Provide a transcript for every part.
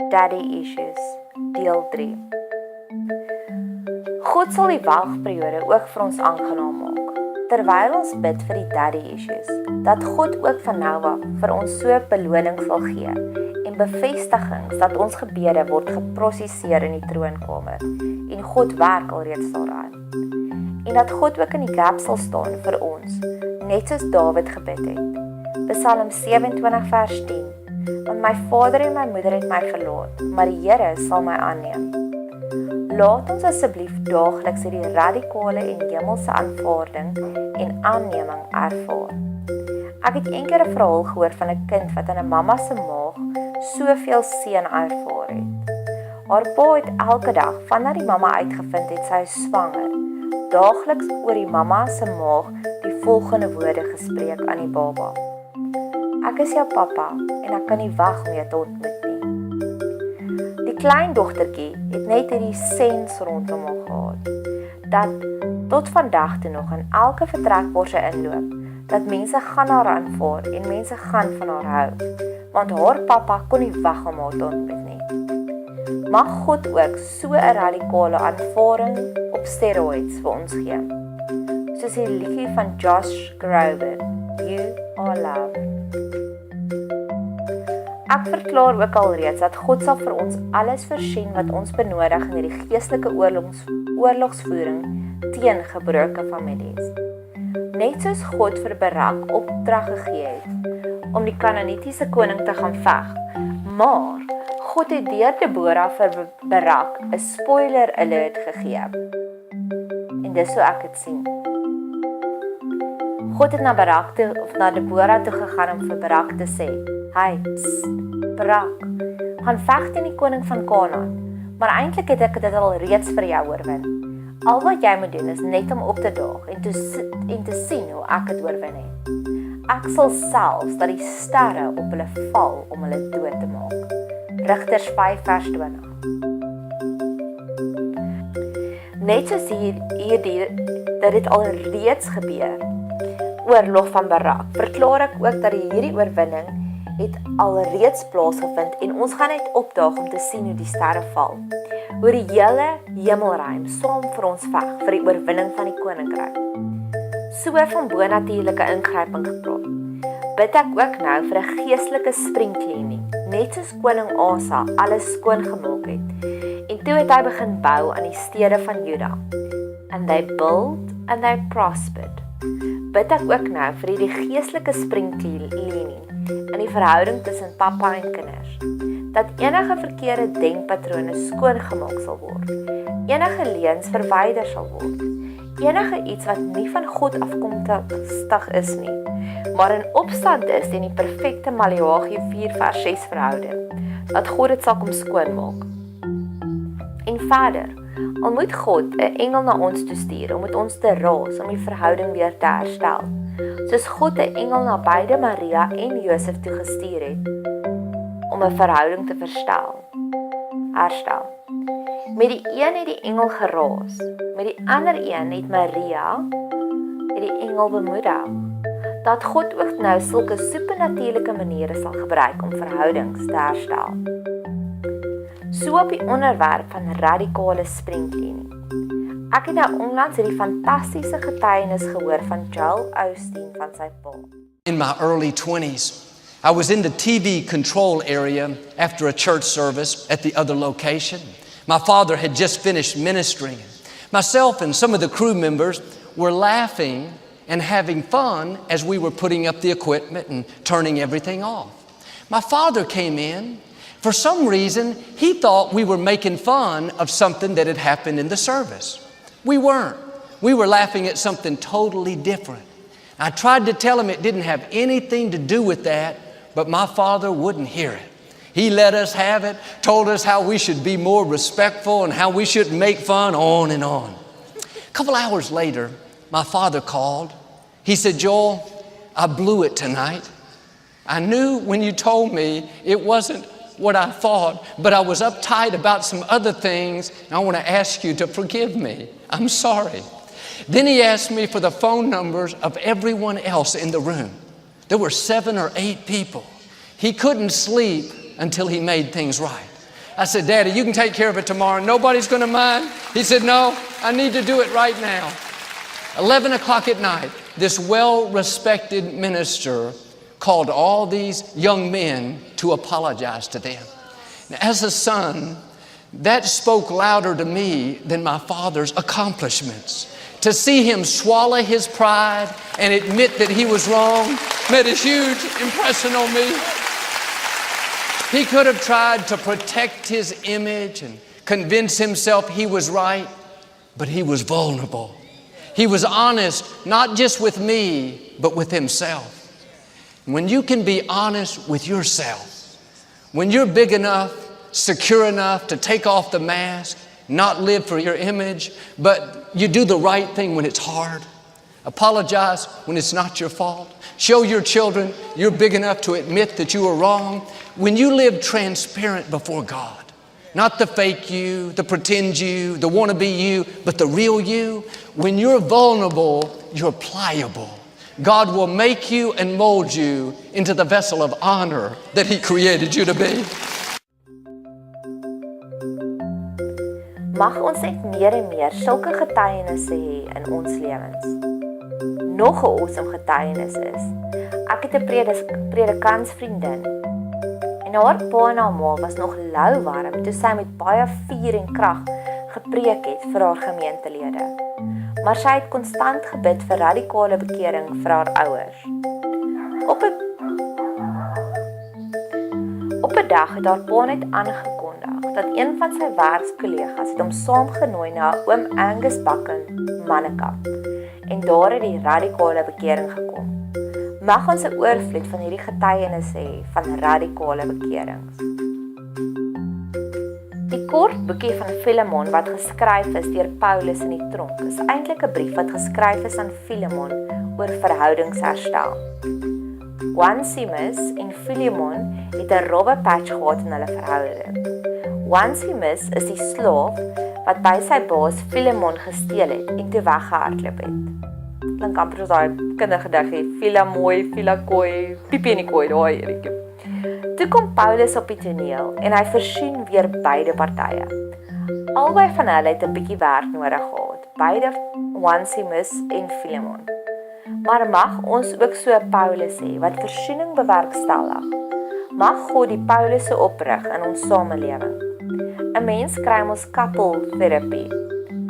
Daddy Issues, deel 3. God sal die wagperiode ook vir ons aangenaam maak, terwyl ons bid vir die Daddy Issues, dat God ook van nou af vir ons so belonings sal gee en bevestigings dat ons gebede word geprosesseer in die troonkamer en God werk alreeds daaraan. En dat God ook in die gap sal staan vir ons, net soos Dawid gebid het. Psalm 27 vers 10. Want my vader en my moeder het my verlaat, maar die Here sal my aanneem. Laat ons asseblief daagliks hierdie radikale en hemelse aanvaarding en aanneming ervaar. Ek het eendag 'n verhaal gehoor van 'n kind wat in 'n mamma se maag soveel seën ervaar het. Haar pa het elke dag, vandat die mamma uitgevind het sy is swanger, daagliks oor die mamma se maag die volgende woorde gespreek aan die baba. Ek is jou pappa en ek kan nie wag om jou te ontmoet nie. Die klein dogtertjie het net hierdie sens rondom haar gehad, dat tot vandag toe nog in elke vertrek waar sy inloop, dat mense gaan haar aanvaar en mense gaan van haar hou, want haar pappa kon nie wag om haar te ontmoet nie. Mag God ook so 'n radikale aanvaarding op steroids vir ons gee, soos die liedjie van Josh Groban, You Are Loved. Ek verklaar ook alreeds dat God sal vir ons alles voorsien wat ons benodig in hierdie geestelike oorlogsvoering teen gebroke families. Net soos God vir Barak opdrag gegee het om die Kanaanitiese koning te gaan veg, maar God het deur Deborah vir Barak 'n spoiler alert gegee. En dis so ek het sien. God het na Deborah toe gegaan om vir Barak te sê, "Hey, Barak, gaan veg teen die koning van Kanaan, maar eintlik het ek dit al reeds vir jou oorwin. Al wat jy moet doen is net om op te daag en te sien hoe ek dit oorwin het. Ek sal selfs dat die sterre op hulle val om hulle dood te maak." Rigters 5 vers 20. Net soos hierdie dat dit al reeds gebeur, oorlog van Barak, verklaar ek ook dat hierdie oorwinning het alreeds plaasgevind en ons gaan net opdaag om te sien hoe die sterre val. Hoe die hele hemelruim saam vir ons veg vir die oorwinning van die koninkryk. So van bonatuurlike ingryping gepraat. Bid ek ook nou vir 'n geestelike springcleaning, net soos koning Asa alles skoongemaak het. En toe het hy begin bou aan die stede van Juda. And they built and they prospered. Bid ek ook nou vir hierdie geestelike springcleaning in die verhouding tussen pappa en kinders, dat enige verkeerde denkpatrone skoongemaak sal word, enige leuns verwyder sal word, enige iets wat nie van God afkomstig is nie, maar in opstand is teen die perfekte Maleagi 4 vers 6 verhouding, dat God dit sal kom skoonmaak. En verder, al moet God 'n engel na ons toe stuur om met ons te raas om die verhouding weer te herstel, soos God 'n engel na beide Maria en Josef toe gestuur het om 'n verhouding te herstel. Met die een het die engel geraas, met die ander een het Maria die engel bemoedig, dat God ook nou sulke supernatuurlike maniere sal gebruik om verhoudings te herstel. So op die onderwerp van radikale springcleaning. Ek het nou onlangs hierdie fantastiese getuienis gehoor van Joel Osteen van sy pa. In my early 20s, I was in the TV control area after a church service at the other location. My father had just finished ministering. Myself and some of the crew members were laughing and having fun as we were putting up the equipment and turning everything off. My father came in. For some reason, he thought we were making fun of something that had happened in the service. We weren't. We were laughing at something totally different. I tried to tell him it didn't have anything to do with that, but my father wouldn't hear it. He let us have it, told us how we should be more respectful and how we shouldn't make fun, on and on. A couple hours later, my father called. He said, "Joel, I blew it tonight. I knew when you told me it wasn't what I thought, but I was uptight about some other things, and I want to ask you to forgive me. I'm sorry." Then he asked me for the phone numbers of everyone else in the room. There were 7 or 8 people. He couldn't sleep until he made things right. I said, Daddy, you can take care of it tomorrow. Nobody's going to mind. He said, no, I need to do it right now. 11 o'clock at night, this well-respected minister called all these young men to apologize to them. Now, as a son, that spoke louder to me than my father's accomplishments. To see him swallow his pride and admit that he was wrong made a huge impression on me. He could have tried to protect his image and convince himself he was right, but he was vulnerable. He was honest, not just with me, but with himself. When you can be honest with yourself, when you're big enough, secure enough to take off the mask, not live for your image, but you do the right thing when it's hard. Apologize when it's not your fault. Show your children you're big enough to admit that you were wrong. When you live transparent before God, not the fake you, the pretend you, the wannabe you, but the real you, when you're vulnerable, you're pliable. God will make you and mold you into the vessel of honor that He created you to be. Mag ons net meer en meer sulke getuienisse hê in ons lewens. Nog 'n awesome getuienis is, ek het 'n predikantsvriendin en haar pa en haar ma was nog lauwarm toe sy met baie vuur en krag gepreek het vir haar gemeentelede. Maar sy het konstant gebid vir radikale bekering vir haar ouers. Op 'n dag het haar pa net aangekondig dat een van sy werkskollegas het hom saamgenooi na 'n oom Angus bakken mannekamp en daar het die radikale bekering gekom. Mag ons 'n oorvloed van hierdie getuienisse hê van radikale bekerings. Die kort boekie van Filemon wat geskryf is deur Paulus in die tronk is eintlik 'n brief wat geskryf is aan Filemon oor verhoudingsherstel. Onesimus en Filemon het 'n robbe patch gehad in hulle verhouding. Onesimus is die slaaf wat by sy baas Filemon gesteel het en toe weggehardloop het. Klink amper soos daai kindergedaggie, Filamooi, Filakoi, Piepie in die kooi, daai hierdie. Toe kom Paulus op die toneel en hy versoen weer beide partye. Albei van hulle het 'n bietjie werk nodig gehad, beide Onesimus en Filemon. Maar mag ons ook so Paulus hê wat versoening bewerkstellig. Mag God die Paulusse oprig in ons samelewing. 'n Mens kry ons couple therapy.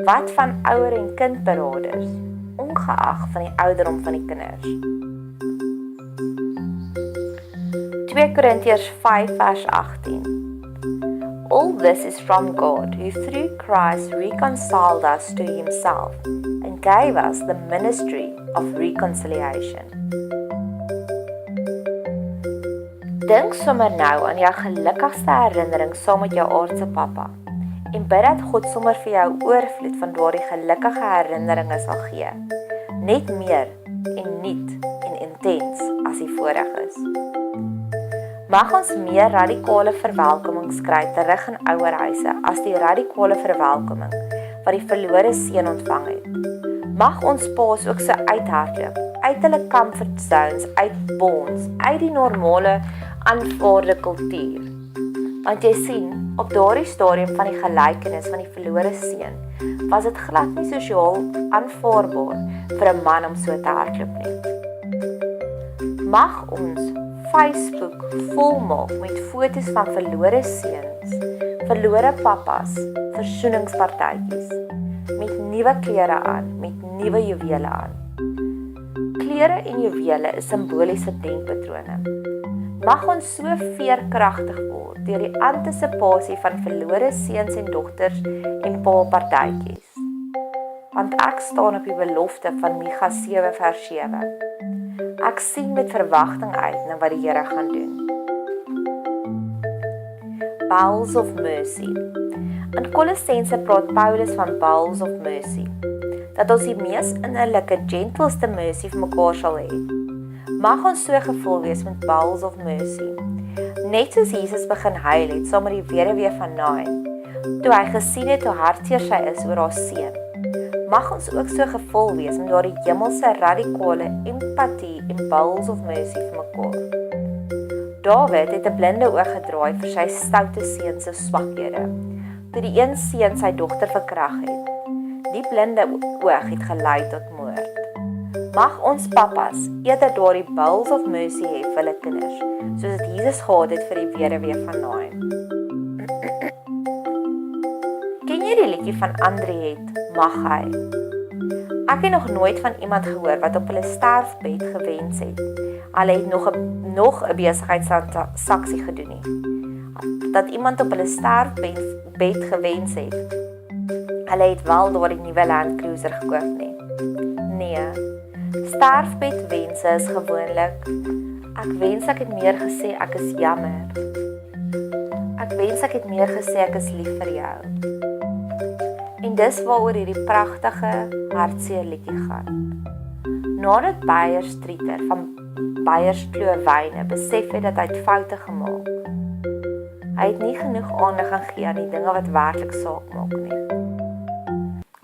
Wat van ouer en kindberaders, ongeag van die ouderdom van die kinders. 2 Korintiërs 5 vers 18. All this is from God, who through Christ reconciled us to Himself and gave us the ministry of reconciliation. Dink sommer nou aan jou gelukkigste herinnering saam met jou aardse pappa en bid dat God sommer vir jou oorvloed van daardie gelukkige herinneringe sal gee. Net meer en nuut en intens as die vorige is. Mag ons meer radikale verwelkomings kry terug in ouerhuise as die radikale verwelkoming wat die verlore seun ontvang het. Mag ons paas ook so uithardloop, uit hulle comfort zones, uit bonds, uit die normale aanvaarde kultuur. Want jy sien, op daardie stadium van die gelykenis van die verlore seun, was dit glad nie sosiaal aanvaarbaar vir 'n man om so te hardloop nie. Mag ons Facebook volmaak met foto's van verlore seuns, verlore pappas, versoeningspartytjies, met nuwe klere aan, met nuwe juwele aan. Klere en juwele is simboliese denkpatrone. Mag ons so veerkragtig word deur die antisipasie van verlore seuns en dogters en pa-partytjies. Want ek staan op die belofte van Micha 7 vers 7. Ek sien met verwagting uit na wat die Here gaan doen. Bowels of mercy. In Kolossense praat Paulus van bowels of mercy, dat ons die mees innerlike, gentleste mercy vir mekaar sal hê. Mag ons so gevul wees met bowels of mercy. Net soos Jesus begin huil het saam met die weduwee van Nain, toe hy gesien het hoe hartseer sy is oor haar seun. Mag ons ook so gevul wees met daardie hemelse radikale empatie en bowels of mercy vir mekaar. Dawid het 'n blinde oog gedraai vir sy stoute seun se swakhede. Toe die een seun sy dogter verkrag het, die blinde oog het gelei tot moord. Mag ons pappas eerder daardie bowls of mercy hê vir hulle kinders, soos dit Jesus gehad het vir die weduwee van Naim. Ken jy die liedjie van Andriet, Mag hy? Ek het nog nooit van iemand gehoor wat op hulle sterfbed gewens het. Hulle het nog 'n besigheidstransaksie gedoen nie. Dat iemand op hulle sterfbed gewens het. Hulle het wel daardie nuwe Land Cruiser gekoop nie. Nee. Sterfbedwense is gewoonlik: ek wens ek het meer gesê ek is jammer. Ek wens ek het meer gesê ek is lief vir jou. En dis waaroor hierdie pragtige hartseer liedjie gaan. Nadat Beierstrieter van Beierskloof Wyne besef het dat hy het foute gemaak. Hy het nie genoeg aandag gegee aan die dinge wat werklik saak maak nie.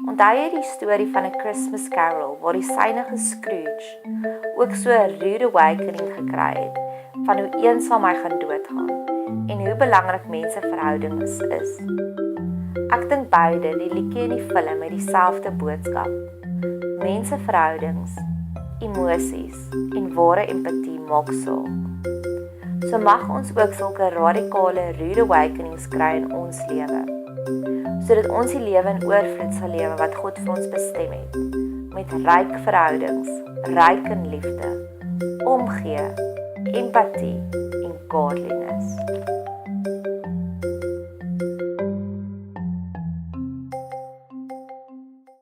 Onthou jy die storie van 'n Christmas Carol waar die synige Scrooge ook so 'n rude awakening gekry het van hoe eensaam hy gaan doodgaan en hoe belangrik menseverhoudings is. Ek dink beide, die liedjie en die film, het dieselfde boodskap. Menseverhoudings, emosies en ware empatie maak saak. So mag ons ook sulke radikale rude awakenings kry in ons lewe, sodat ons die lewe in oorvloed sal lewe wat God vir ons bestem het, met ryk verhoudings, ryk in liefde, omgee, empatie en godliness.